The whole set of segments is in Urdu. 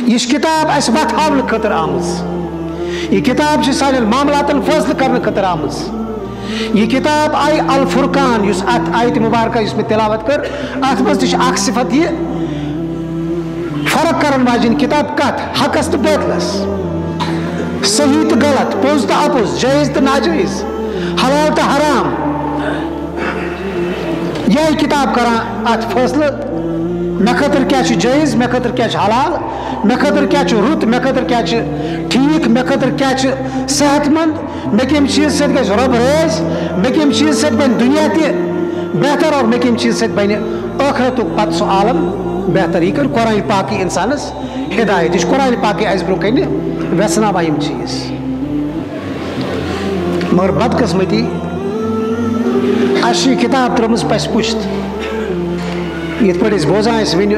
یہ کتاب اس بتاؤن خاطر آمز، یہ کتاب سان معاملاتن فیصلہ کرنے خاطر آمز، یہ کتاب آئی الفرقان اس ات آیت مبارکہ اس میں تلاوت کر ات مز تش اخ صفت یہ فرق کرن واجن کتاب کت حقس تو باطلس، صحیح تو غلط، پوز تو اپوز، جائز تو ناجائز، حلال تو حرام، یہ کتاب کران ات فیصلہ مے خاطر کیا جائز، مے خاطر کیا حلال، مے خاطر کیا رت، مے خاطر کیا ٹھیک، مے خاطر کیا صحت مند، مے کم چیز سب گژھِ رب راض، مے کم چیز سب بن دنیا تہ بہتر، اور مے کم چیز سب بن ٲخرت پتہ سہ عالم بہتر، یہ کر قرآن پاک انسانس ہدایت، یہ قرآن پاک اس برو کن ویسناوان یم چیز، مگر بدقسمتی اس کتاب ترمز پس پشت، یت پہ بوزان ون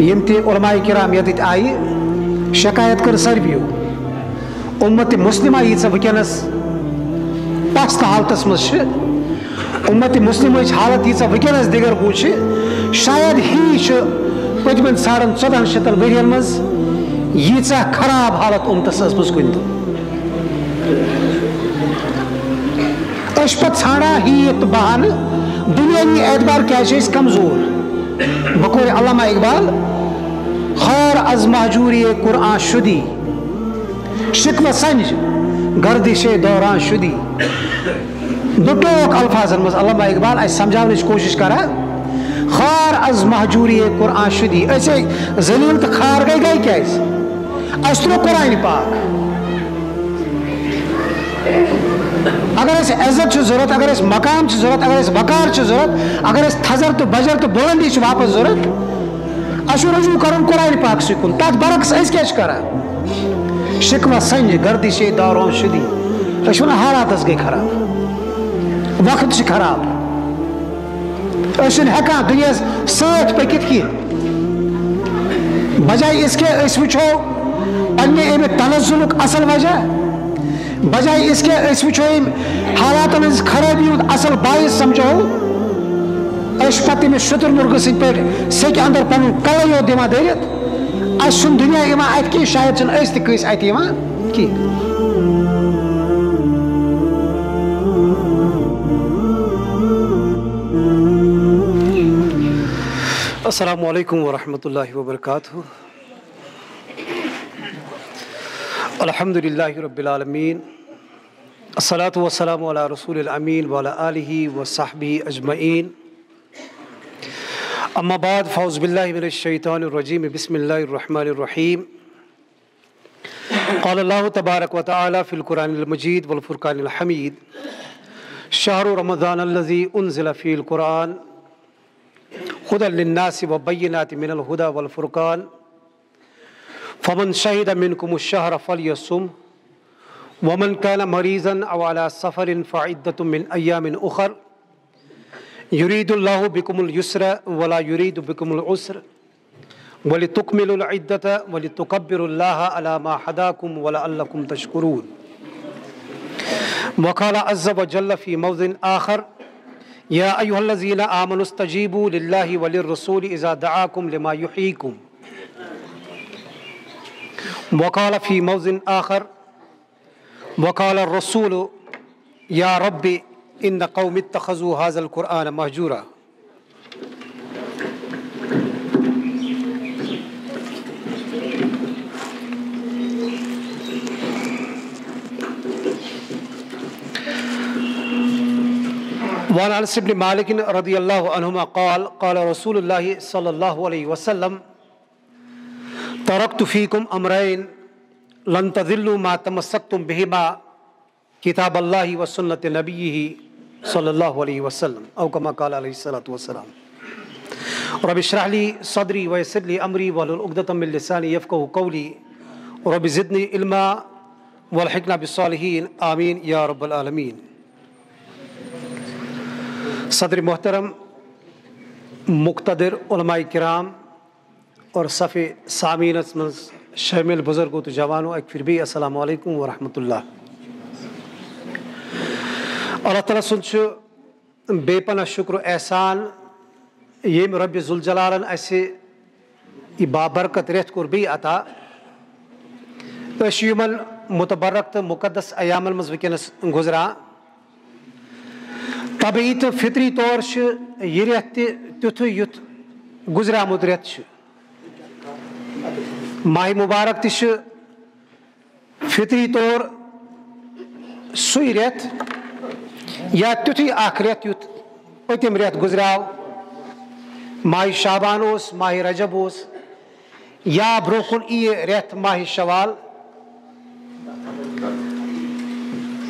یم تہ علماء کرام یت آئی شکایت کر سرویو، امت مسلمہ ییژ ونکس پست حالتس مز، امت مسلم حالت ییژ ونکس دیگر گو شاید ہی پتمن 1400 ورین مز ییژ خراب حالت امتس ٲسمٕژ کُنہِ دۄہ، أسۍ پتہٕ ژھانڈان ہیت بہانہٕ دنیاوی اعتبار کیا کمزور، بقول علامہ اقبال خار از محجوری قرآن شدی، شکوہ سنج گردش دوران شدی، دو ٹوک الفاظن مز علامہ اقبال اس سمجھاونچ کوشش کران، خار از محجوری قرآن شدی، ایسے ذلیل تو خار گئی کیاز اس ترو قرآن پاک، اگر اس عزت ضرورت، اگر اس مقام ضرورت، اگر اس وقار ضرورت، اگر اس تھزر تو بجر تو بلندی واپس ضرورت، اس رجوع کرن قرآن پاک سکن، تات برعکس اس کیا کران، شکوہ سنج گردش دوران شدی، اس ون حالات گئی خراب، وقت خراب، اس ہیکان دنیا ساتھ پکت کی، بجائے اس کے اس وچھو پنہ امہ تنزلک اصل وجہ، بجائے اس کے اس وچھو حالات خرابی ہند اصل باعث سمجھو، اس پتہ میں شتر مرغ سن پہ سیک اندر پن کل یوت دما دٔرِتھ، اس چھُنہٕ دنیا یوان اتہ کی، شاید چھُنہٕ أسۍ تہِ کٲنٛسہِ اتہ یوان کی۔ السلام علیکم ورحمۃ اللہ وبرکاتہ، الحمدللہ رب العالمین، الصلاۃ والسلام علی رسول الامین وعلی آلہ وصحبہ اجمعین، اما بعد فاعوذ باللہ من الشیطان الرجیم، بسم اللہ الرحمن الرحیم، قال اللہ تبارک و تعالی فی القرآن المجید والفرقان الحمید، شہر رمضان الذی انزل فی القرآن هدى للناس وبينات من الهدى والفرقان فمن شهد منكم الشهر فليصم ومن كان مريضا أو على سفر فعدة من أيام أخر يريد الله بكم اليسر ولا يريد بكم العسر ولتكملوا العدة ولتكبروا الله على ما هداكم ولعلكم تشكرون. وقال عز وجل في موضع آخر يا أيها الذين آمنوا استجيبوا لله وللرسول إذا دعاكم لما يحييكم. وقال في موضع آخر وقال الرسول يا رب إن قوم اتخذوا هذا القرآن مهجورا. وعن انس بن مالک رضی اللہ عنہما قال قال رسول اللہ صلی اللہ علیہ وسلم ترکت فیکم امرین لن تضلوا ما تمسکتم بہما کتاب اللہ و سنت نبیہ صلی اللہ علیہ وسلم او کما قال علیہ الصلوۃ والسلام. رب اشرح لی صدری ویسر لی امری واحلل عقدۃ من لسانی یفقہوا قولی رب زدنی علما والحقنا بالصالحین آمین یا رب العالمین. صدر محترم، مقتدر علماء کرام اور صف سامعین من شامل بزرگوں تو جوانوں، ایک پھر بھی السلام علیکم ورحمۃ اللہ. اللہ تعالیٰ سن بے پناہ شکر و احسان یم رب ذوالجلالن اسہ یہ بابرکت ریت کور بی عطا یمن متبرک تو مقدس ایامن مز ونکس گزران طبعی تو فطری طور یہ ریت تیتھ یت گزریامت ریت ماہ مبارک تہ فطری طور سوی ریت یا تیتھے اخ ریت یت پتم ریت گزریاو ماہ شعبان اوس ماہ رجب اوس یا برو کن ریت ماہ شوال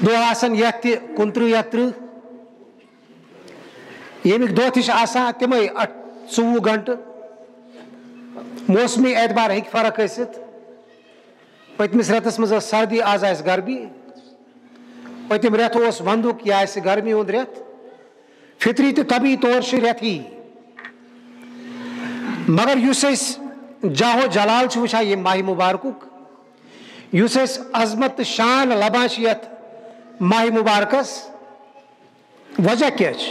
دہ آسن یت تہ 29 یا 30 یمیک دہ تہ آسان تمے 24 گھنٹہ موسمی اعتبار ہیکہ فرق ٲسِتھ پتمس ریتس مز سردی آز آسہِ گرمی پتم ریت اوس وندُک یہ آسہِ گرمی ہُنٛد ریت فطری تو طبی طور سے ریت ہی مگر یُس أسۍ جاہو جلال چھِ وٕچھان یہ ماہ مبارکُک یُس أسۍ عظمت تہٕ شان لبان چھِ یتھ ماہ مبارکس وجہ کیٛاہ چھُ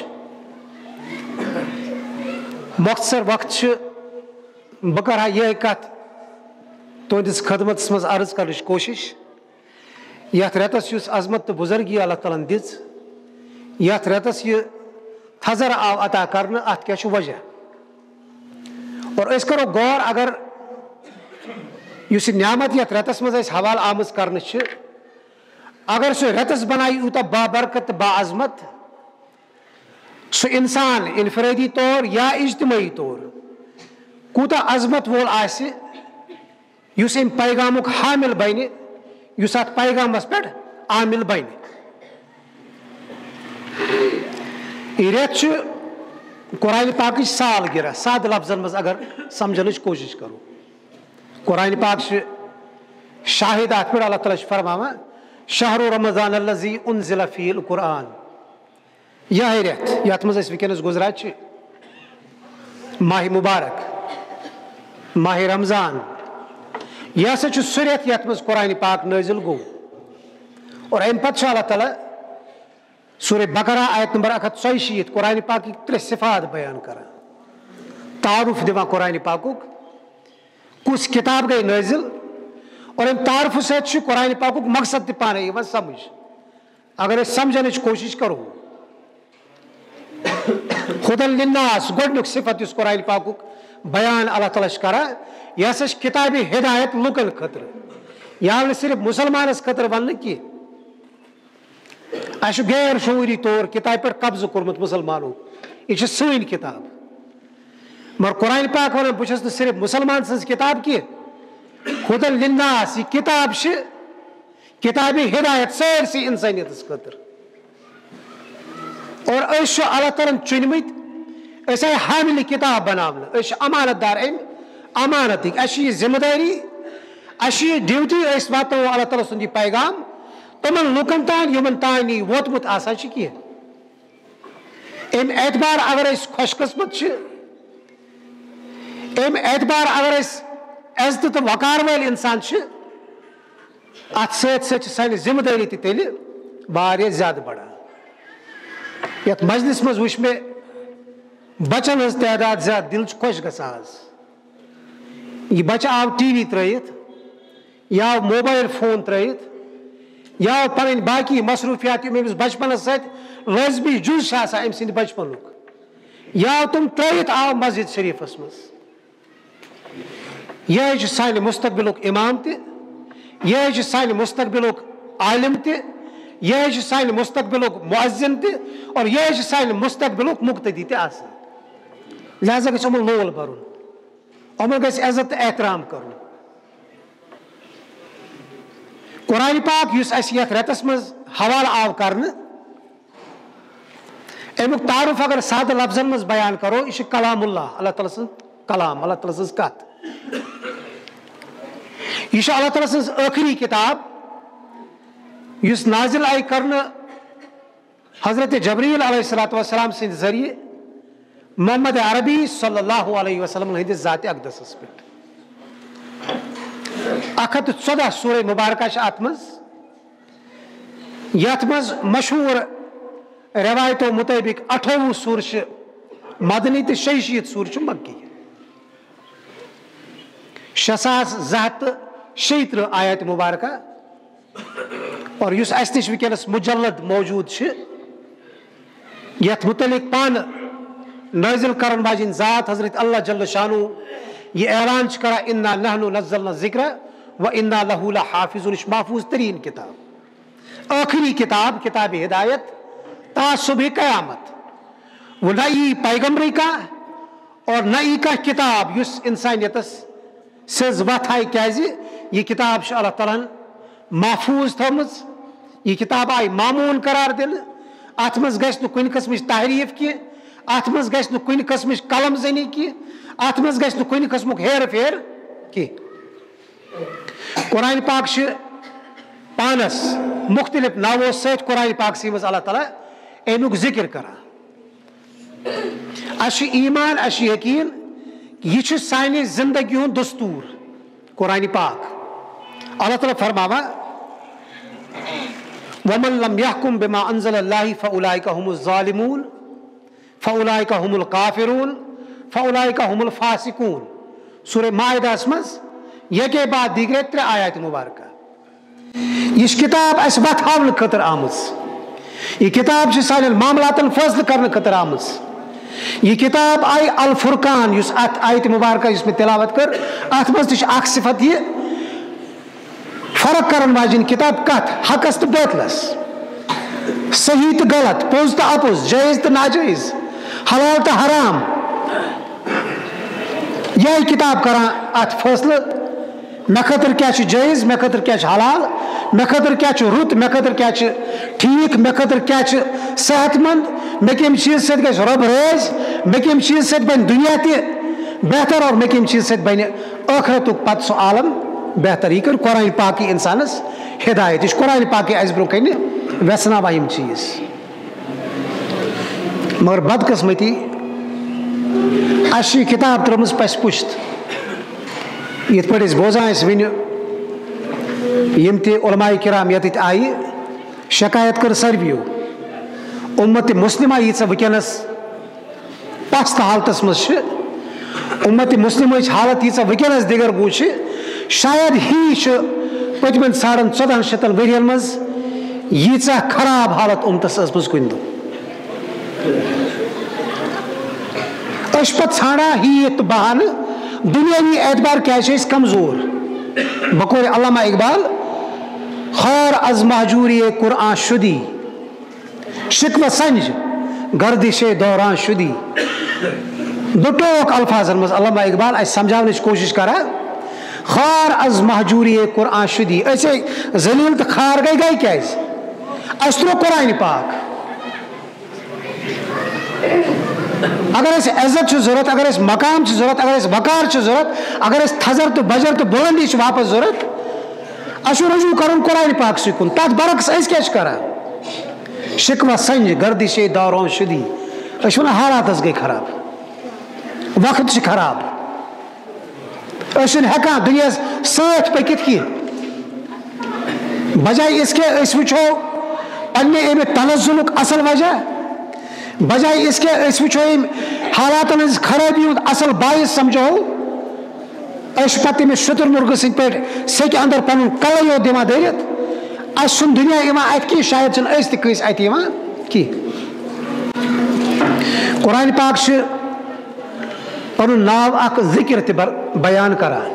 مختصر وقت چھُ بہٕ کرٕ ہا یِہے کتھ تُہنٛدِس خدمتس منٛز عرض کرنٕچ کوشش یتھ ریتس یُس عظمت تہٕ بُزرگی اللہ تعالیٰ ہن دِژ یتھ ریتس یہ تھزر آو عطا کرنہٕ اتھ کیٛاہ چھُ وجہ اور أسۍ کرو غور اگر یُس یہِ نعمت یتھ ریتس منٛز اَسہِ حوالہٕ آمٕژ کرنہٕ چھِ اگر سُہ ریتس بنایہِ یوٗتاہ بابرکت تہٕ باعظمت سُہ انسان انفرٲدی طور یا اجتماعی طور کوٗتاہ عظمت وول آسہِ یُس امہِ پیغامُک حامل بنہِ یُس اتھ پیغامس پٮ۪ٹھ عامل بنہِ یہِ ریت چھُ قرآن پاکٕچ سالگرہ سادٕ لفظن منٛز اگر سمجھنٕچ کوشش کرو قرآن پاک چھُ شاہد اتھ پٮ۪ٹھ اللہ تعالیٰ چھُ فرماوان شہر رمضان الذی انزل فیہ القرآن یہے ریت یتھ منٛز أسۍ ونکیٚنس گزران چھِ ماہ مبارک ماہ رمضان یہ ہسا چھُ سُہ ریت یتھ منٛز قرآن پاک نٲزل گوٚو اور امہِ پتہٕ چھُ اللہ تعالیٰ سورہ بقرہ آیت نمبر 146 قرآن پاکٕکۍ 3 صفات بیان کران تعارف دِوان قرآن پاکُک کُس کتاب گٔے نٲزل اور امہِ تعارفہٕ سۭتۍ چھُ قرآن پاکُک مقصد تہِ پانے یِوان سمجھ اگر أسۍ سمجھنٕچ کوشش کرو ہدن للناس گۄڈنیُک صفت یُس قرآن پاکُک بیان اللہ تعالیٰ چھُ کران یہ ہسا چھِ کتابِ ہدایت لُکن خٲطرٕ یہِ آو نہٕ صرف مُسلمانس خٲطرٕ وننہٕ کینٛہہ اسہِ چھُ غیر شعوٗری طور کتابہِ پٮ۪ٹھ قبضہٕ کوٚرمُت مُسلمانو یہِ چھِ سٲنۍ کتاب مگر قرآن پاک ونان بہٕ چھُس نہٕ صرف مُسلمان سٕنٛز کتاب کینٛہہ ہدن للناس یہِ کتاب چھِ کتابِ ہدایت سٲرسٕے انسٲنیتس خٲطرٕ اور أسۍ چھِ اللہ تعالیٰ ہن چُنمٕتۍ أسۍ آیہِ حاملہِ کتاب بناونہٕ أسۍ چھِ امانت دار امہِ امانتٕکۍ اسہِ چھِ یہِ ذمہٕ دٲری اسہِ چھِ یہِ ڈیوٹی أسۍ واتناوو اللہ تعالیٰ سُنٛد یہِ پیغام تمن لُکن تانۍ یِمن تانۍ یہِ ووتمُت آسان چھُ کینٛہہ امہِ اعتبار اگر أسۍ خۄش قٕسمت چھِ امہِ اعتبار اگر أسۍ عزتہٕ تہٕ وقار وٲلۍ انسان چھِ اتھ سۭتۍ سۭتۍ چھِ سانہِ ذمہٕ دٲری تہِ تیٚلہِ واریاہ زیادٕ بڑان یتھ مجلس منٛز وٕچھ مےٚ بچن ہٕنٛز تعداد زیادٕ دل چھُ خۄش گژھان آز یہ بچہ آو ٹی وی ترٲیِتھ یہِ آو موبایل فون ترٲیِتھ یہِ آو پنٕنۍ باقی مصروٗفیات یِم أمِس بچپنس سۭتۍ لٲزمی جُز چھِ آسان أمۍ سٕنٛدِ بچپنُک یہِ آو تِم ترٲیِتھ آو مسجد شریٖفس منٛز یِہے چھُ سانہِ مستقبلُک امام تہِ یِہے چھُ سانہِ مستقبلُک عالم تہِ یِہے چھُ سانہِ مستقبلُک مُعزِن تہِ اور یِہے چھُ سانہِ مستقبلُک مُقتدی تہِ آسان لہذا گژھِ یِمن لول برُن یِمن گژھِ عزت تہٕ احترام کرُن قرآن پاک یُس اسہِ یتھ ریتس منٛز حوالہٕ آو کرنہٕ امیُک تعارف اگر سادٕ لفظن منٛز بیان کرو یہِ چھُ کلام اللہ اللہ تعالیٰ سٕنٛز کلام اللہ تعالیٰ سٕنٛز کتھ یہ چھُ اللہ تعالیٰ سٕنٛز ٲخری کتاب یُس نازل آیہِ کرنہٕ حضرت جبریٖل علیہ الصلوۃ والسلام سٕنٛدِ ذٔریعہٕ محمد عربی صلی اللہ علیہ وسلم ہٕنٛدِس ذاتِ اقدسس پٮ۪ٹھ 114 سورہ مبارکہ چھِ اتھ منٛز یتھ منٛز مشہوٗر روایتو مطٲبق 28 سور چھِ مدنی تہٕ 66 سور چھِ مکی 6,236 آیات مبارکہ اور یس اس نش ونکس مجلد موجود یت متعلق پان نازل کرن واجن ذات حضرت اللہ جل شانہ یہ اعلان کرا انا نحن نزلنا الذکر و انا لہ لحافظون، محفوظ ترین کتاب، آخری کتاب، کتاب ہدایت تا صبح قیامت. وہ نہ ای پیغمبری کا اور نہ ای کا کتاب یس انسانیتس سز وت آئی، کیازِ یہ کتاب اللہ تعالیٰ محفوظ تھومز، یہ کتاب آئی معمون قرار دل، ات مز گژھِ نہٕ کُنہِ قٕسمٕچ تحریف کی، ات مز گژھِ نہٕ کُنہِ قٕسمٕچ قلم زنی کی، ات مز گژھِ نہٕ کُنہِ قٕسمُک ہیر پھیر کی. قرآن پاک چھِ پانس مختلف ناوو سۭتۍ قرآن پاک سی مز اللہ تعالیٰ امیُک ذکر کران. اَسہِ چھُ ایمان، اَسہِ چھُ یقین یہ چھُ سانہِ زندگی ہُنٛد دستور قرآن پاک. اللہ تعالیٰ فرماوا وَمَن لَمْ يَحْكُمْ بِمَا أَنزَلَ اللَّهِ فَأُولَٰئِكَ هُمُ الظَّالِمُونَ فَأُولَٰئِكَ هُمُ الْكَافِرُونَ فَأُولَٰئِكَ هُمُ الْفَاسِقُونَ. سورہ مائدہ مز یکے بعد دیگرے 3 آیات مبارکہ. یہ کتاب اس وت ہاونہٕ خٲطرٕ آمٕژ، یہ کتاب چھِ سانٮ۪ن معاملاتن فٲصلہٕ کرنہٕ خٲطرٕ آمٕژ. یہ کتاب آئی الفرقان، یس ات آیت مبارکہ یس میں تلاوت کر، ات مز تہ اکھ صفت یہ فرق کرن واجن کتاب کت حقس تو باطلس، صحیح تو غلط، پوز تو اپوز، جائز تو ناجائز، حلال تو حرام. یہ کتاب کران ات فیصلہ مے خاطر کیا جائز، مے خاطر کیا حلال، مے خاطر کیا رت، مے خاطر کیا ٹھیک، مے خاطر کیا صحت مند، مے کم چیز ست گژھِ رب راض، مے کم چیز ست بن دنیا تہ بہتر، اور مے کم چیز ست بن ٲخرتُک پتہٕ سُہ عالم بہتر. یہ کر قرآن پاک انسانس ہدایت، یہ قرآن پاک اس برو کن ویسناوا یم چیز. مگر بدقسمتی اس کتاب ترمز پس پشت، یت پہ بوزان ون یم تہ علماء کرام یت آئی شکایت کر سرویو. امت مسلمہ ییژ ونکس پست حالتس مز، امت مسلمہ حالت ییژ ونکس دیگر گو، شاید ہی پتمن 1400 ورین مز ییژ خراب حالت امتس ٲسمٕژ کُنہِ دۄہ. أسۍ پتہٕ ژھانڈان ہیت تو بہانہٕ دنیاوی اعتبار کیا چھِ أسۍ کمزور. بقول علامہ اقبال خار از مہجوری قرآن شدی، شکوہ سنج گردش دوران شدی. دو ٹوک الفاظن مز علامہ اقبال اس سمجھاونٕچ کوشش کران خار از مہجوری قرآن شدی. ایسے ذلیل تو خار گئی کیازِ؟ اَسہِ ترٛوو قرآن پاک. اگر اس عزت چھِ ضرورت، اگر اس مقام چھِ ضرورت، اگر اس وقار چھِ ضرورت، اگر اس تھزر تو بجر تو بلندی چھِ واپس ضرورت، اَسہِ چھُ رجوع کرُن قرآن پاک سی کُن. تتھ برعکس أسۍ کیٛاہ چھِ کران؟ شکوہ سنج گردش دوران شدی. أسۍ چھِ ونان حالات گئی خراب، وقت چھِ خراب، أسۍ چھِنہٕ ہٮ۪کان دُنیاہس سۭتۍ پٔکِتھ کینٛہہ. بجائے اس کے أسۍ وٕچھو پننہِ امہِ تنزلُک اصل وجہ، بجائے اس کے أسۍ وٕچھو یِم حالاتن ہٕنٛز خرٲبی ہُنٛد اصل باعث سمجھو، أسۍ چھِ پتہٕ تٔمِس شُتُر مرغہٕ سٕنٛدۍ پٲٹھۍ سیٚکہِ انٛدر پنُن کلے یوت دِوان دٲرِتھ. اَسہِ چھُنہٕ دُنیا یِوان اتھِ کینٛہہ، شاید چھِنہٕ أسۍ تہِ کٲنٛسہِ اتھِ یِوان کینٛہہ. قرآن پاک چھِ پنُن ناو اکھ ذکر تہِ بیان کران.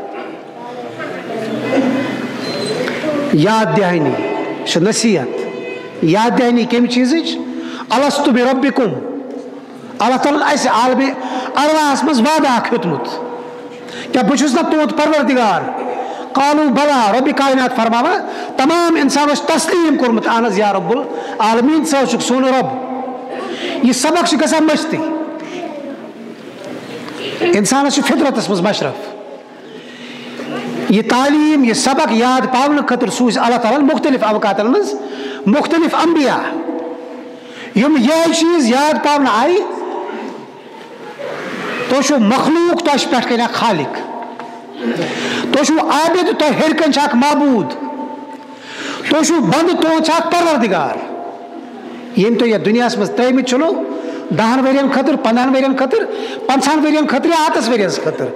یاد دہانی چھِ نصیحت، یاد دہانی کمہِ چیٖزٕچ؟ الستُ بربکم. اللہ تعالیٰ اسہِ عالمِ ارواحس منٛز وعدٕ اکھ ہیوٚتمُت، کیٛاہ بہٕ چھُس نا تُہُنٛد پروردگار؟ قالو بلا. رۄبِ کائنات فرماوا تمام انسانو چھُ تسلیٖم کوٚرمُت اہن حظ یا رب العالمیٖن ژٕ حظ چھُکھ سون رب. یہ سبق چھُ گژھان مٔشتٕے. انسانس چھُ فطرتس منٛز مشرف. یہ تعلیم، یہ سبق یاد پاونہٕ خٲطرٕ سوٗزۍ اللہ تعالیٰ مختلف اوقاتن منٛز مختلف انبیا. یم یہ چیز یاد پاونہٕ آیہِ، تُہۍ چھُو مخلوق، تۄہہِ چھُ پٮ۪ٹھ کَنۍ اکھ خالق، تُہۍ چھُو عابد، تۄہہِ ہیٚرِ کَنۍ چھُ اکھ معبوٗد، تُہۍ چھُو بنٛدٕ، تُہُنٛد چھُ اکھ پروردگار. ییٚمۍ تۄہہِ یتھ دُنیاہس منٛز ترٛٲومٕتۍ چھُنو 10 ورین خطر 15 ورین خطر 50 ورین خطر 100 ورین خطر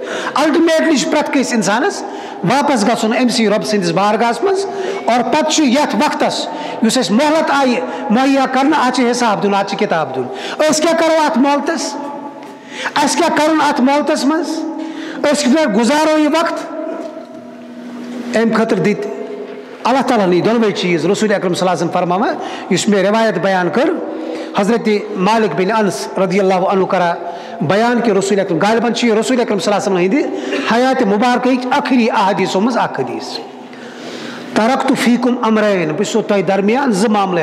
الٹیمیٹلی پرت کس انسانس واپس گژھن امسی رب سندس بارگاہس مز اور پتہ یتھ وقتس یس اس مہلت آئی مہیا کرنا ات حساب دن ات کتاب دن اس کیا کرو ات مہلتس اس کیا کرن ات مہلتس مز اس گزارو یہ وقت ام خطر دت اللہ تعالیٰ نے دونوے چیز رسول اکرم صلی اللہ علیہ وسلم فرماوا اس میں روایت بیان کر حضرت مالک بن انس رضی اللہ عنہ کرا بیان کہ رسول اکرم غالباً رسول اکرم صلی اللہ علیہ وسلم ہند حیات مبارک آخری احادیثوں مز اخ حدیث ترکت فیکم امرین بس تہ درمیان ز معاملہ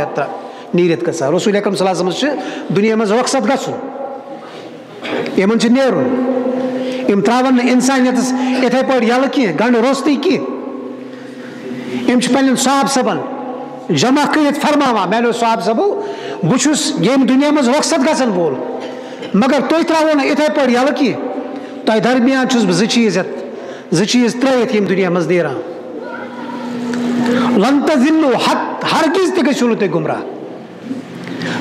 نیرت گژھان رسول اکرم صلی اللہ علیہ وسلم دنیا مز رخصت گژھن یمن چھ نیرن یم تراون انسانیتس اتھے پٲٹھۍ یلہٕ کینٛہہ گنڈ روستٕے کینٛہہ یم پنن صاحب صبن جمع کرت فرماوا میانو صاحب صبو بچس یم دنیا مز رخصت گژھن وول مگر تھی تراو نا اتھے پٲٹھۍ یلہٕ کینٛہہ تۄہہِ درمیان چھُس بہٕ زٕ چیٖز ترٲیِتھ یم دنیا مز نیران لن تضلوا ہرگز تہِ گٔژھِو نہٕ تُہۍ گمراہ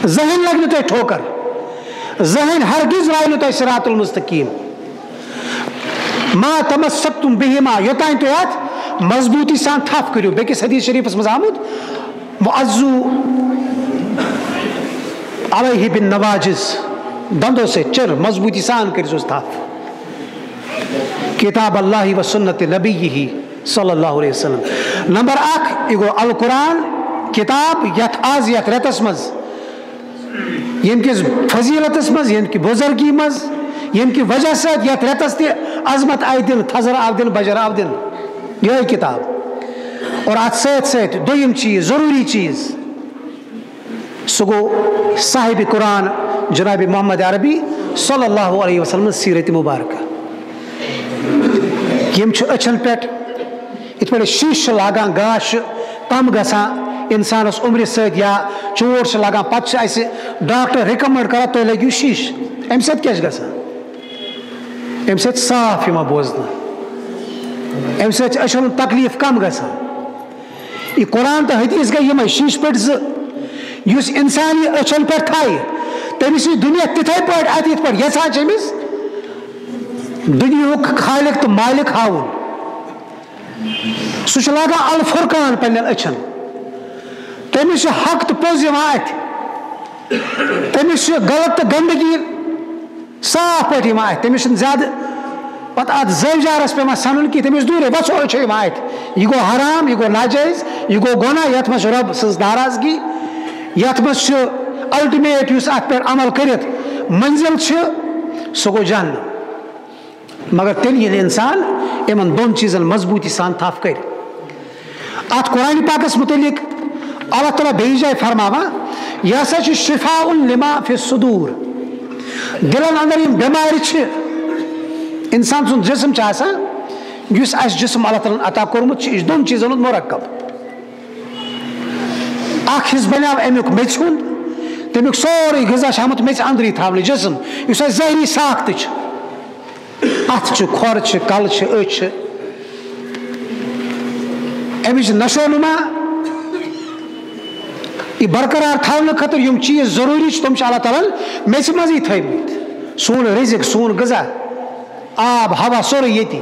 زٕہٕنۍ لگہِ نہٕ تۄہہِ ٹھوکر زٕہٕنۍ ہرگز راے نہٕ تۄہہِ صراط المستقیٖم ما تمسکتم بہما یوتانۍ تُہۍ اتھ مضبوطی سان تھپ کرو بیکس حدیث شریفس مز آمد وعزو علیہ بن نواجز دندوں سے چر مضبوطی سان کرزوس تھپ کتاب اللہ و سنت نبی صلی اللہ علیہ وسلم نمبر 1 یہ گو القرآن کتاب یت آز یت رتس مز یم کس فضیلتس مز یم کی بزرگی مز یم کی وجہ سے یت رتس تہ عظمت آئی دن تھزر آو دن بجر آو دن یہ کتاب اور ات سۭتۍ سۭتۍ دوٚیِم چیٖز ضروٗری چیٖز سُہ گوٚو صاحب قرآن جناب محمد عربی صلی اللہ علیہ وسلم سیرت مبارکہ یم چھِ أچھن پٮ۪ٹھ یِتھ پٲٹھۍ شیٖشہٕ چھِ لاگان گاش چھُ کم گژھان انسانس عمرِ سۭتۍ یا چوٹ چھِ لگان پتہٕ چھِ اَسہِ ڈاکٹر رِکمنڈ کران تُہۍ لٲگِو شیٖشہٕ امہِ سۭتۍ کیٛاہ چھِ گژھان امہِ سۭتۍ صاف یِوان بوزنہٕ امہ سۭتۍ أچھن تکلیف کم گژھان یہ قرآن تو حدیث گئی یمے شیش پٹ زس انسان یہ أچھن پہ تھایہِ تمس یہ دنیا تتھے پٲٹھۍ ات یتھ پٲٹھۍ یژھان چھِ أمِس دنیاہُک خالق تو مالک ہاوُن سُہ چھُ لاگان الفرقان پننٮ۪ن أچھن تمس چھُ حق تو پوٚز یِوان اتھِ تمس چھُ غلط تو گندگی صاف پٲٹھۍ یِوان اتھِ تمس چھُنہٕ زیادٕ پتہ ات زٲوجارس پیوان سنن کی تمس دوٗرے وژھوڑ چھِ یِوان اتھِ یہ گوٚو حرام یہ گوٚو ناجٲیز یہ گوٚو گۄناہ یتھ منٛز چھِ رۄب سٕنٛز ناراضگی یتھ منٛز چھُ الٹِمیٹ یُس اتھ پٮ۪ٹھ عمل کٔرِتھ منزل چھِ سُہ گوٚو جہنم مگر تیٚلہِ ییٚلہِ انسان یِمن دۄن چیٖزن مضبوٗطی سان تھپھ کرِ اتھ قرآن پاکس متعلق اللہ تعالیٰ بیٚیہِ جایہِ فرماوان یہِ ہسا چھُ شفاء لما فی الصدور دلن اندر یِم بٮ۪مارِ چھِ انسان سن جسم آسان یُس اس جسم اللہ تعالیٰ عطا کورمت یہ دون چیزن ہند مرکب اخ حصہ بنیو امیک میژ ہند تمیک سورے غذا آمت میژ اندری تھاونہ جسم اس ظاہری ساخت ات کھور کل أچھ امچ نشو نما یہ برقرار تھاونہ خاطر یم چیز ضروری تم اللہ تعالیٰ میژ مزی تھمت سون رزق سون غذا آب ہوا سورے یتی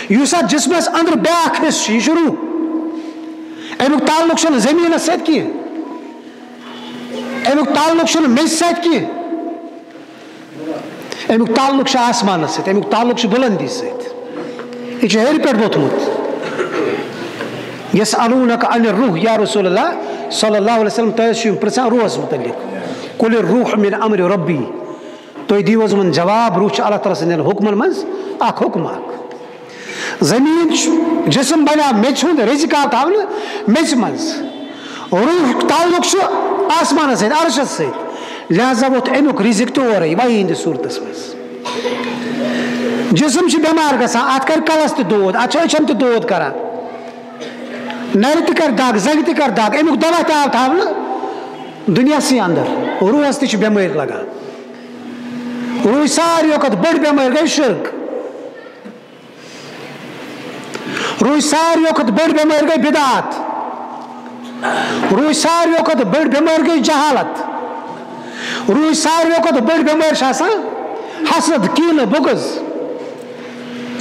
یس ات جسمس اندر بیاکھ حصہ یہ روح امیک تعلق چھ زمینس ست کی امیک تعلق چھ میژ ست کی امیک تعلق چھ آسمان ست امیک تعلق چھ بلندی ست یہ ہر پہ ووتمت یسألونک عن الروح یا رسول اللہ صلی اللہ علیہ وسلم تہ پرژھان روحس متعلق قل الروح من امر ربی تھی دیو من جواب روح اللہ تعالیٰ سندین حکمن مز اخ حکم اخ زمین جسم بنا میژ ہند رزق آو تھاونہ میژ مز روح تعلق آسمان ست عرشس ست لہذا ووت امیک رزق تہ اورے وحی ہندس صورتس مز جسم بیمار گژھان ات کر کلس تہ دود ات أچھن تہ دود کران نر تہ کر دگ زنگ تہ کر دگ امیک دوا تہ آو تھاونہ دنیا سی اندر روحس تہ بیمار لگان روح ساروی کھت بڑ بیمار گئی شرک روح ساروی کھت بڑ بیمار گئی بدعت روح ساروی کھت بڑ بیمار گئی جہالت روح ساروی کھت بڑ بیمار حسد کینہ بغض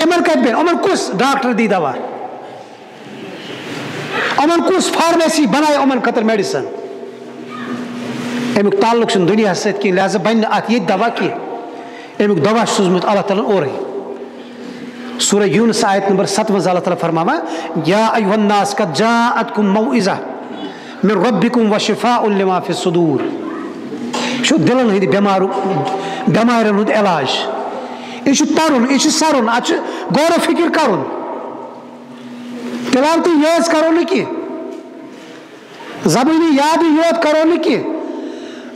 امن کت بین امن کس ڈاکٹر دی دوا امن کس فارمیسی بنائے امن خطر میڈیسن امیک تعلق دنیا ست کی لہذا بن ات یہ دوا کی امیک دوا سوزمت اللہ تعالیٰ اورے سورہ یونس آیت نمبر 7 میں اللہ تعالیٰ فرماوا یا ایھا الناس قد جاءتکم موعظہ من ربکم وشفاء لما فی الصدور شو دلن ہند بیمارن ہند علاج یہ پرن یہ سرن ات غور و فکر کرن فی الحال تو یز کرو نا کی زبانی یاد یوت کرو نا کی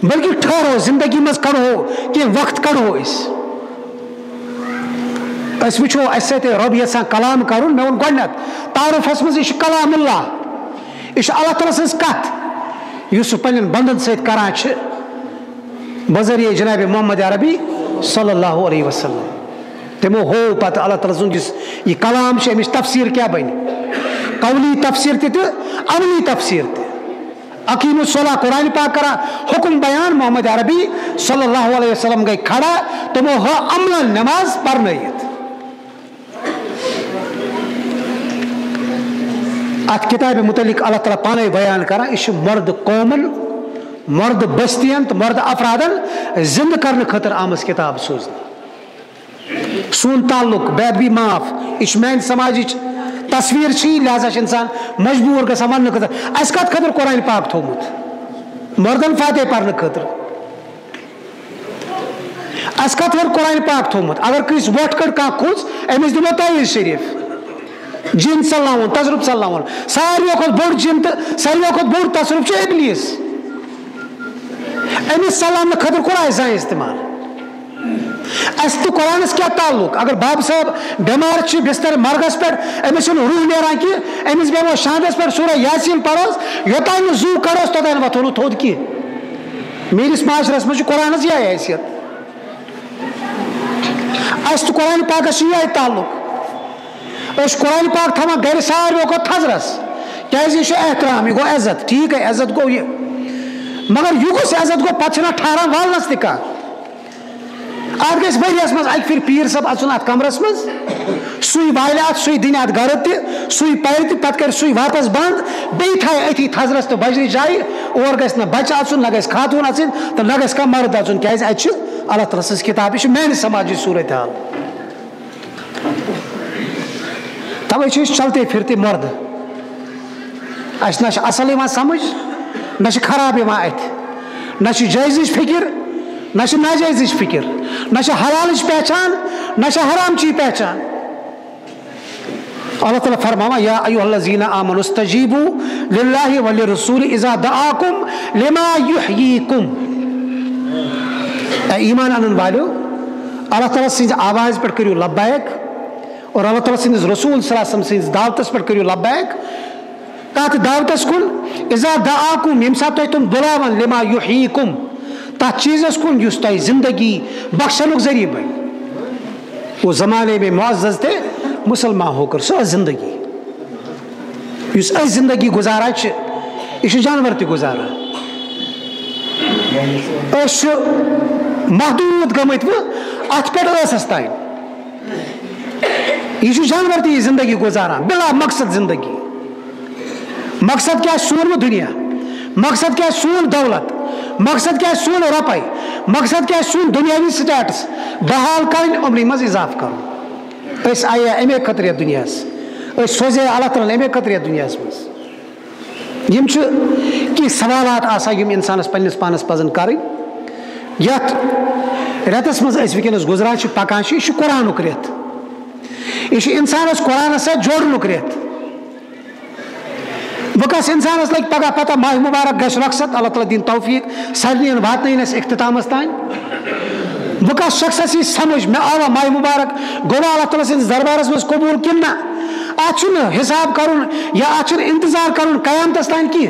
بلکہ ٹھہرو زندگی مز کڑو کہ وقت کڑو اس وچو اس سے رب یسان کلام کرن میں ون گۄڈنیٚتھ تعارفس مز یہ کلام اللہ یہ اللہ تعالیٰ سٕنٛز کتھ یُس پنن بندن سۭتۍ کران چھ بذریعہ جناب محمد عربی صلی اللہ علیہ وسلم تمو ہو پتہ اللہ تعالیٰ سُنٛد یُس یہ کلام چھ امچ تفسیر کیا بن قولی تفسیر تہ عملی تفسیر تہ اقیم الصلاۃ قرآن پاک کرا حکم بیان محمد عربی صلی اللہ علیہ وسلم گئی کھڑا تمو ہو عمل نماز پرنیت ات کتاب متعلق اللہ تعالیٰ پانے بیان کرا یہ مرد قومن مرد بستین تو مرد افرادن زندہ کرنے خاطر آمز کتاب سوزن سون تعلق بے بھی معاف یہ میان سماجی تصویر چھی لہذا انسان مجبور گژھان ون خاطر اس کت خاطر قرآن پاک تھومت مردن فاتح پرنے خاطر اس کت خاطر قرآن پاک تھومت اگر کس ووٹ کڑ کھانا کھوژ امس دمو تعویذ شریف جن صلاحون تصرف صلاحون ساروی کھت بوڑ جن تو ساروی کھت بوڑ تصرف چھ ابلیس امس سلام خاطر قرآن زان استعمال اس تو قرآن کیا تعلق اگر باب صاحب بیمار چھ بستر مرگس پہ امس روح نیران کی امس بیمو شاندس پہ سورہ یاسین پڑھوس یوتان زو کڑوس توتان وتھو تھود کی میرس معاشرس مجھ قرآن یہ حیثیت اس تو قرآن پاک یہ تعلق اس قرآن پاک تھا گھر ساروی کو تھزرس کیازِ یہ احترام یہ گو عزت ٹھیک ہے عزت گو یہ مگر یہ گوس عزت گو پتہ ٹھہران والنس تہ کھانا ات گھس ؤریس مز اکہ پھر پیر صاحب اژن ات کمرس مز سُے والہِ ات سُے دِنہِ ات گرٕ تہ سُے پرِ تہ پتہٕ کر سُے واپس بند بیٚیہِ تھایہِ أتھی تھزرس تہٕ بجرِ جایہِ اور گژھِ نہ بچہ اژُن نہ گژھِ خاتوٗن اژٕنۍ تہٕ نہ گژھِ کانٛہہ مرد اژُن کیازِ اتہِ چھِ اللہ تعالیٰ سٕنٛز کتاب یہ چھِ میانہِ سماجٕچ صوٗرت حال توے چھِ أسۍ چلتے پھرتے مرد اسہِ نہ چھِ اصل یِوان سمجھ نہ چھِ خراب یِوان اتھِ نہ چھِ جٲیزٕچ فکر نہ چھِ ناجٲیزٕچ فکر نہ چھِ حلالٕچ پہچان نہ چھِ حرامچی پہچان اللہ تعالیٰ فرماوا یا ایھا الذین آمنوا استجیبوا للہ وللرسول اذا دعاکم لما یحییکم اے ایمان انن والو اللہ تعالیٰ سٕنٛزِ آواز پٮ۪ٹھ کٔرِو لبیک اور اللہ تعالیٰ سٕنٛدِس رسول صلی اللہ علیہ وسلم سٕنٛدِس دعوتس پٮ۪ٹھ کٔرِو لبیک تتھ دعوتس کُن اذا دعاکم ییٚمہِ ساتہٕ تۄہہِ تِم بُلاون لما یحییکم تتھ چیزس کن یُس تۄہہِ زندگی بخشنُک ذریعہ بن وہ زمانے میں معزز تھے مسلمان ہو کر سو زندگی یُس أسۍ زندگی گزاران چھِ یہ چھُ جانور تہِ گزاران أسۍ چھِ محدوٗد گٔمٕتۍ وۄنۍ اتھ پٮ۪ٹھ ٲسس تانۍ یہ چھُ جانور تہِ یہِ زندگی گزاران بلا مقصد زندگی مقصد کیا سون وہ دنیا مقصد کیا سون دولت مقصد کیا سون رۄپے مقصد کیا سون دنیاوی سٹیٹس بحال کرن عمری مز اضافہ کرن اس آیا امی خطر یتھ دنیا اس سوزے اللہ تعالیٰ امی خطر یتھ دنیا مز یم کی سوالات آسان یم انسانس پنس پانس پزن کرن یتھ رتس مز اس ونکس گزران پکان یہ قرآنک رت یہ انسانس قرآن سۭتۍ جوڑنُک رت وکس انسانس لگ پگہ پتہ ماہ مبارک گھس رخصت اللہ تعالیٰ دین توفیق سارنین واتن اس اختتامس تان وکس شخصس یہ سمجھ میں آوا ماہ مبارک گوا اللہ تعالیٰ سندس دربارس مز قبول کن نہ ات حساب کرن یا ات انتظار کرن قیامتس تان کی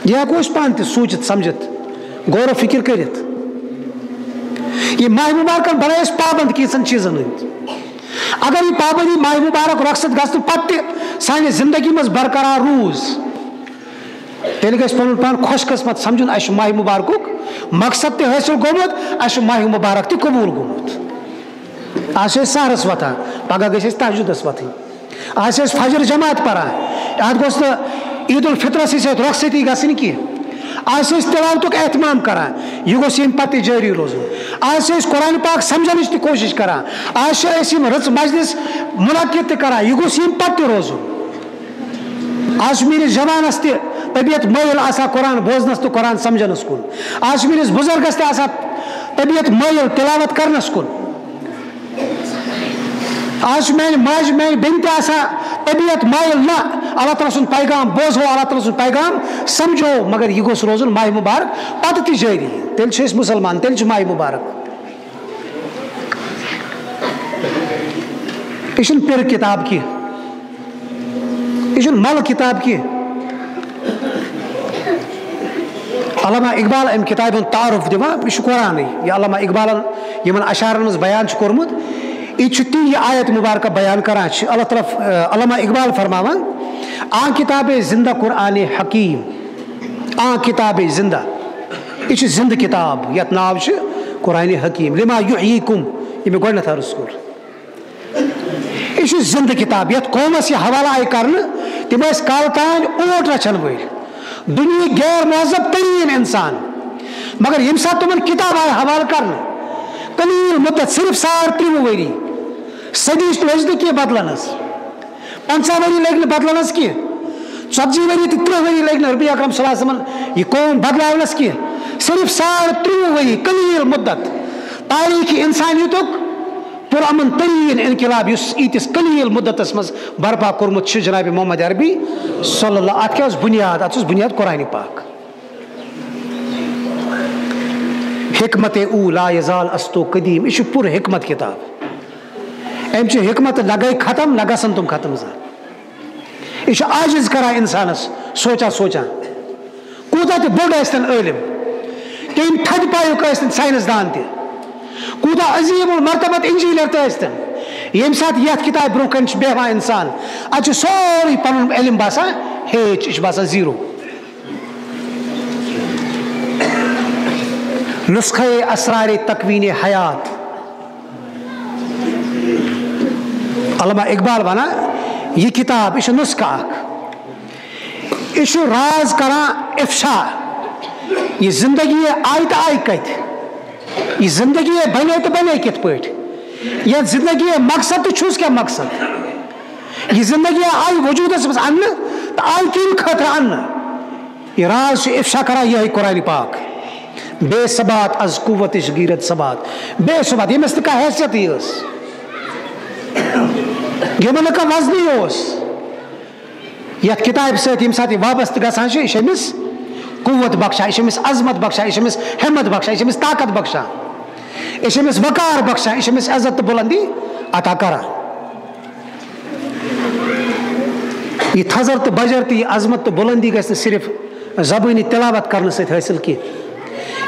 یہ ہیکو اس پان تہ سوچت سمجھت غور و فکر کرت یہ ماہ مبارکن بنائے اس پابند کیسن چیزن ہند اگر یہ پابندی ماہ مبارک رخصت گھن پتہ سانہ زندگی مز برقرار روز تیل گژھِ پنُن پان خوش قسمت سمجھُن اَسہِ چھُ ماہِ مُبارکُک مقصد تہِ حٲصِل گوٚمُت اَسہِ چھُ ماہِ مُبارک تہِ قبوٗل گوٚمُت. آز چھِ أسۍ سحرَس وۄتھان پگاہ گٔژھۍ أسۍ تہجُدَس وۄتھٕنۍ. آز چھِ أسۍ فجر جماعت پران اَتھ گوٚژھ نہٕ عید الفطرَسٕے سۭتۍ رۄخصتی گژھٕنۍ کینٛہہ. آز چھِ أسۍ تلاوتُک احتمام کران یہِ گوٚژھ ییٚمہِ پتہٕ تہِ جٲری روزُن. آز چھِ أسۍ قرآن پاک سمجھنٕچ تہِ کوٗشِش کران. آز چھِ أسۍ یِم رٕژ مجلس منعقد تہِ کران یہِ گوٚژھ ییٚمہِ پتہٕ تہِ روزُن. آز چھُ میٲنِس جوانس تہِ طبیعت مٲیل آسان قرآن بوزنس تہٕ قرآن سمجھنس کُن. آز چھُ میٲنِس بُزرگس تہِ آسان طبیعت مٲیل تلاوت کرنس کُن. آز چھُ میانہِ ماجہِ میانہِ بیٚنہِ تہِ آسان طبیعت مٲیل نہ اللہ تعالیٰ سُنٛد پیغام بوزہو اللہ تعالیٰ سُنٛد پیغام سمجھو مگر یہِ گوٚژھ روزُن ماہِ مُبارک پتہٕ تہِ جٲری. تیٚلہِ چھِ أسۍ مُسلمان تیٚلہِ چھُ ماہِ مُبارک. یہِ چھُنہٕ پِرٕ کِتاب کینٛہہ یہِ چھُنہٕ ملہٕ کِتاب کینٛہہ. علامہ اقبال امہِ کِتابہِ ہُنٛد تعارُف دِوان یہِ چھُ قرآنٕے. یہِ علامہ اقبالن یِمن اشعارن منٛز بیان چھُ کوٚرمُت یہِ چھُ تی یہِ آیت مُبارکہ بیان کران چھِ. اللہ تعالیٰ علامہ اقبال فرماوان آ کِتابے زندہ قرآنِ حکیٖم آ کِتابے زندہ یہِ چھِ زندٕ کِتاب یتھ ناو چھُ قرآنِ حکیٖم. لما یحیٖکُم یہِ مےٚ گۄڈنیٚتھ عرض کوٚر یہِ چھُ زندٕ کِتاب یتھ قومس یہِ حوالہٕ آیہِ کرنہٕ تِم ٲسۍ کالہٕ تانۍ اوٹ رچھن وٲلۍ دُنیہٕکۍ غیر مہذب تریٖن انسان مگر ییٚمہِ ساتہٕ تِمن کِتاب آیہِ حوالہٕ کرنہٕ قلیٖل مُدت صرف 23 ؤری صدی لٔج نہٕ کینٛہہ بدلنس 50 ؤری لٔگۍ نہٕ بدلنس کینٛہہ 40 ؤری تہٕ 30 ؤری لٔگۍ نہٕ ربی اکرم صلی اللہ علیہ وسلمن یہِ قوم بدلاونس کینٛہہ صرف 23 ؤری قلیٖل مُدت تاریٖخی انسانیتُک پُرامن تریٖن انقلاب یُس ییٖتِس قلیٖل مُدتس منٛز برپا کوٚرمُت چھُ جناب محمد عربی صلی اللہ. اتھ کیاہ اوس بُنیاد اتھ اوس بُنیاد قرآنِ پاک. حکمت او لا یزال استو قدیم یہ پور حکمت کتاب ام حکمت نہ گئی ختم نہ گھن تم ختم زان یہ عاجز کران انسانس سوچان سوچان کوتاہ تہ بوڑ ٲسۍتن عٲلم کم تھد پایُک ٲسۍتن سائنسدان تہ کوتاہ عظیم المرتبت انجینئر تہ ٲسۍتن یم سات یتھ کتاب برونٛہہ کن بیہوان انسان اتھ سورُے پنُن علم باسان ہیچ یہ باسان زیرو. نسخہ اسرار تکوین حیات علامہ اقبال ونان یہ کتاب یہ نسخہ اخ یہ راز کران افشا یہ زندگی آئی تو آئی کت یہ زندگی بنے تو بنے کت پٲٹھۍ یہ زندگی مقصد تو چھُس کیا مقصد یہ زندگی آئی وجودس منٛز اننہٕ تو آئی کمہِ خٲطرٕ اننہٕ یہ راز چھُ افشا کران یہے قرآن پاک. بے ثبات از قوت غیرت ثبات بے ثبات یمس نہ کانٛہہ حیثیت ٲس یمن نہ کانٛہہ وزنٕے اوس یتھ کتابہِ سۭتۍ ییٚمہِ ساتہٕ یہِ وابستہٕ گژھان چھُ یہِ چھُ أمِس قوت بخشان یہِ چھُ أمِس عظمت بخشان یہِ چھُ أمِس ہمت بخشان یہِ چھُ أمِس طاقت بخشان یہِ چھُ أمِس وقار بخشان یہِ چھُ أمِس عزت تہٕ بُلندی عطا کران. یہِ تھزر تہٕ بجر تہٕ یہِ عظمت تہٕ بُلندی گژھِ نہٕ صرف زبٲنی تلاوت کرنہٕ سۭتۍ حٲصِل کینٛہہ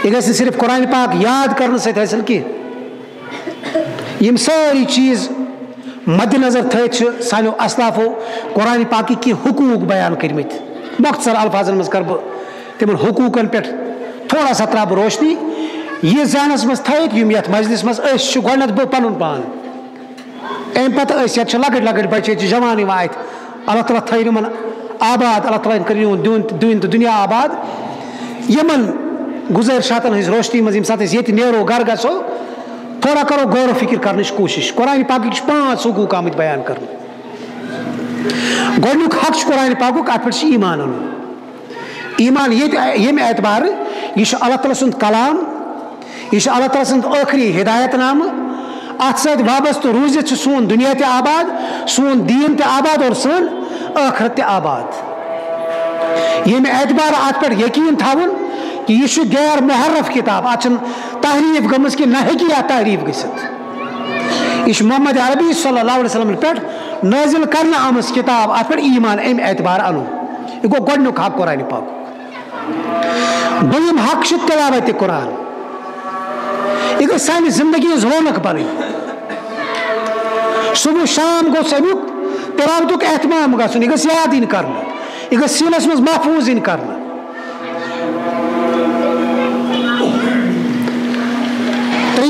یہ گژھِ صرف قرآن پاک یاد کرنے سۭتۍ حٲصِل کینٛہہ یم سٲری چیٖز مد نظر تھٲیِتھ چھِ سانیو اسلافو قرآن پاکٕکۍ کینٛہہ حقوٗق بیان کٔرمٕتۍ مۄختصر الفاظن منٛز کرٕ بہٕ تِمن حقوٗقن پٮ۪ٹھ تھوڑا سا ترٛاوٕ بہٕ روشنی یہ ذہنس منٛز تھٲیِتھ یِم یتھ مجلس منٛز أسۍ چھِ گۄڈنیٚتھ بہٕ پنُن پان امہِ پتہٕ أسۍ یتھ چھِ لۄکٕٹۍ لۄکٕٹۍ بچہِ ییٚتہِ چھِ جوان یِوان اتھِ اللہ تعالیٰ تھٲیِن یِمن آباد اللہ تعالیٰ کٔرِنۍ یِہُنٛد دیٖن تہٕ دُنیا آباد یِمن گزٲرشاتن ہٕنٛز روشنی منٛز ییٚمہِ ساتہٕ أسۍ ییٚتہِ نیرو گرٕ گژھو تھوڑا کرو غور و فکر کرنٕچ کوٗشش. قرآن پاکٕکۍ چھِ 5 حقوٗق آمٕتۍ بیان کرنہٕ. گۄڈنیُک حق چھُ قرآن پاکُک اتھ پٮ۪ٹھ چھُ ایٖمان اَنُن. ایٖمان ییٚمہِ اعتبارٕ یہِ چھُ اللہ تعالیٰ سُنٛد کلام یہِ چھُ اللہ تعالیٰ سُنٛد ٲخری ہدایت نامہٕ اتھ سۭتۍ وابستہٕ روٗزِتھ چھُ سون دُنیا تہِ آباد سون دیٖن تہِ آباد اور سٲنۍ ٲخرت تہِ آباد. ییٚمہِ اعتبارٕ اتھ پٮ۪ٹھ یقیٖن تھاوُن کہ یہ چھُ غیر محرف کتاب اتھ چھنہٕ تحریف گٔمٕژ کہِ نہ ہیٚکہِ اتھ تحریف گٔژھِتھ یہ چھُ محمد عربی صلی اللہ علیہ وسلم پٮ۪ٹھ نٲزِل کرنہٕ آمٕژ کتاب اتھ پٮ۪ٹھ ایٖمان امہِ اعتبار انُن یہ گوٚو گۄڈنیُک حق قرآن پاکُک. دوٚیِم حق چھُ تلاوتِ قرآن یہ گٔژھ سانہِ زندگی ہٕنٛز رونق بنٕنۍ صبح شام گوٚژھ امیُک تلاوتُک احتمام گژھُن یہ گٔژھ یاد یِنۍ کرنہٕ یہ گٔژھ سیٖنس منٛز محفوٗظ یِنۍ کرنہٕ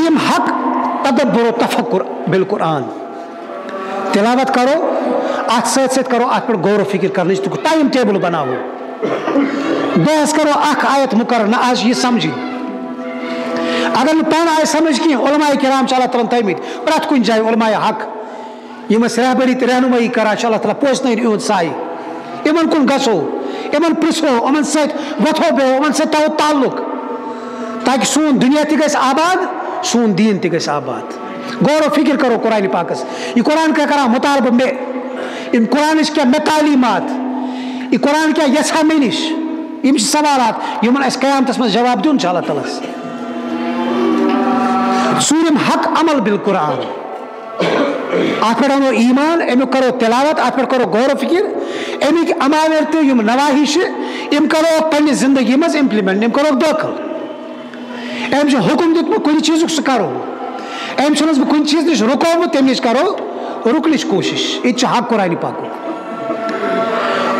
دویم حق تدبر و تفکر بالقرآن تلاوت کرو ات ست ست کرو ات پر غور و فکر کرنچ تو ٹائم ٹیبل بناو بحث کرو اخ آیت مقرر نہ آج یہ سمجھی اگر نہ پان آئے سمجھ کی علماء کرام چھ اللہ تعالیٰ تھمت پرت کن جائے علماء حق یم رہبری تو رہنمائی کران اللہ تعالیٰ پوچھن یہد سائے ان کن گھو ان پرسو ان ست وتھو بہو ان ست تھو تعلق تاکہ سون دنیا تہ گژھِ آباد سون دین تہ گژھِ آباد غور و فکر کرو قرآن پاکس یہ قرآن کیا کران مطالبہ میں ان قرآن کیا میں تعلیمات یہ قرآن کیا یژھان مے نش یم سوالات یمن اس قیامتس من جواب دیون اللہ تعالیٰ ژوٗرِم حق عمل بالقرآن ات پہ انو ایمان امیک کرو تلاوت ات پہ کرو غور و فکر امیک اماویر تہ یم نواحی یم کرو پنہ زندگی مز امپلیمنٹ یم کرو داخل ام حکم دیتمت کن چیزک سہ کرو ام چھنس بہ کن چیز نش رکومت تم نش کرو رکنچ کوشش یہ حق قرآن پاک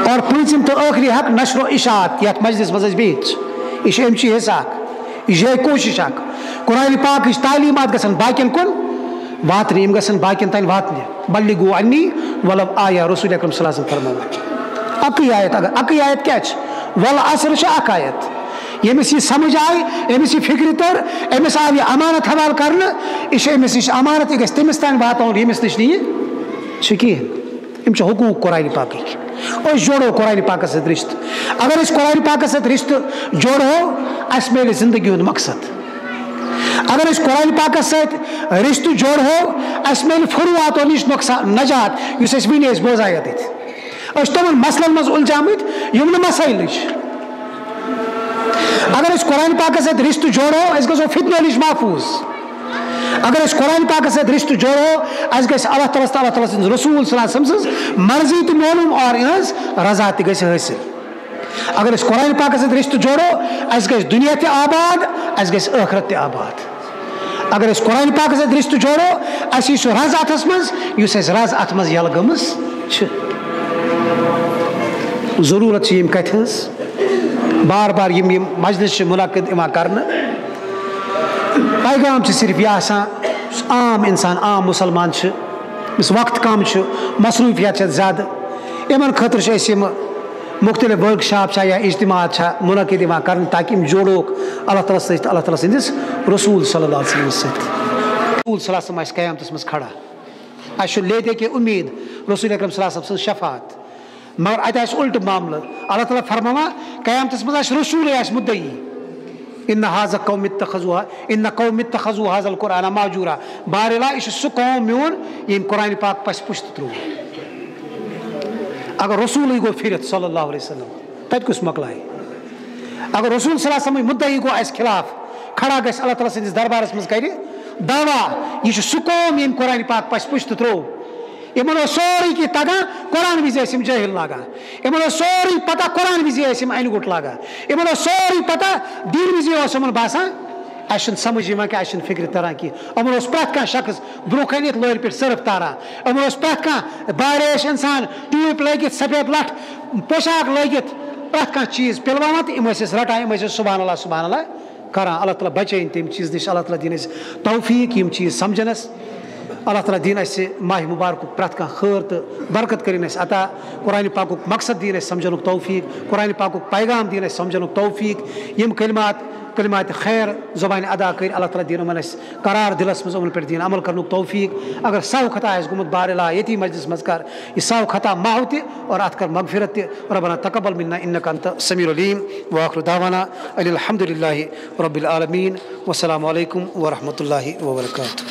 اور پونژم تو ٲخری حق نشر و اشاعت یتھ مجلس مز بہت یہ ام حصہ اخ یہ کوشش اخ قرآن پاک تعلیمات گژھن باقین کن واتنہ یم گژھن باقین تین واتنہ بلغوا عنی ولو آیہ رسول اکرم صلی اللہ علیہ وسلم فرمان اکی آیت اگر اکی آیت کیا والعصر اخ آیت یمس یہ سمجھ آئی یمس یہ فکر تر امس آو یہ امانت حوالہ کرنے یہ امس نش امانت یہ گژھِ تمس تین واتن یمس نش نی کہین یم حقوق قرآن پاک جوڑو قرآن پاکس ست رشتہ اگر اس قرآن پاکس ست رشتہ جوڑو اس میلے زندگی ہند مقصد اگر اس قرآن پاکس ست رشتہ جوڑو اس میلے فروعاتو نش نقصان نجات اس ون بوزایت تمن مسلن مز الجامت یم مسائل نش اگر اس قرآن پاکس ست رشتہ جوڑو اس گژھو فتنو نش محفوظ اگر اس قرآن پاکس ست رشتہ جوڑو اس گژھِ اللہ تعالیٰ سٕنٛز رسول صلی اللہ علیہ وسلم سٕنٛز مرضی تہ معلوم اور یہٕنٛز رضا تہ گژھِ حٲصِل اگر اس قرآن پاکس ست رشتہ جوڑو اس گژھِ دنیا تہ آباد اس گژھِ ٲخرت تہ آباد اگر اس قرآن پاکس ست رشتہ جوڑو اس یی سُہ رز اتھس منٛز یُس اسہِ رز اتھ منٛز یلہٕ گٔمٕژ چھِ ضروٗرت چھِ ییٚمہِ کتھِ ہٕنٛز بار بار یم مجلس سے منعقد کرنے پیغام صرف یہ آسان عام انسان عام مسلمان اس وقت کم مصروفیت زیادہ ان خاطر مختلف ورک شاپ یا اجتماعات منعقد کرنے تاکہ جوڑوک اللہ تعالیٰ ست اللہ تعالیٰ سندس رسول صلی اللہ علیہ وسلم ست رسول صلی اللہ علیہ وسلم قیامتس مز کھڑا اس لیتے کہ امید رسول اکرم صلی اللہ علیہ وسلم شفاعت مگر ات الٹ معاملہ اللہ تعالیٰ فرما قیامتس مز رسول مدعی ان قوم اتخذوا هذا القرآن مهجورا بارلا یہ سہ قوم میون یم قرآن پاک پس پشت ترو اگر رسول گو پھرت صلی اللہ علیہ وسلم تت کس مکلائے اگر رسول صلی اللہ علیہ وسلم مدعی گو اس خلاف کھڑا گھس اللہ تعالیٰ سندس دربارس مز کر دعویٰ یہ سہ قوم یم قرآن پاک پس پشت ترو یمن سوری کی تگان قرآن وز جاہل لاگان یمن سوری پتہ قرآن وز این گٹ لاگان یمن سوری پتہ دین وز باسان اس سمجھ کہ اس فکر تران کی یمن پریت کھانا شخص برو کن لور پہ صرف تاران یمن پریت کھانا باریش انسان ٹیوب لگت سفید لٹ پوشاک لگت پریت کھانا چیز پلوان تو رٹان سبحان اللہ کران اللہ تعالیٰ بچین تم چیز نش اللہ تعالیٰ دین توفیق یم چیز سمجھنس اللہ تعالیٰ دین اس ماہ مبارک پریت کھانا خیر تو برکت کرن اس عطا قرآن پاک مقصد دین اس سمجھن توفیق قرآن پاک پیغام دین اس سمجھن توفیق یم کلمات خیر زبان ادا کر اللہ تعالیٰ دین اس قرار دلس مز پہ دین عمل کرن توفیق اگر سو خطا اس گمت بارلا یتی مجلس مز کر یہ سو خطا ماہ تہ اور ات کر مغفرت تہ ربنا تقبل منا انک انت السمیع العلیم واخر دعوانا الحمد للہ رب العالمین والسلام علیکم ورحمۃ اللہ وبرکاتہ.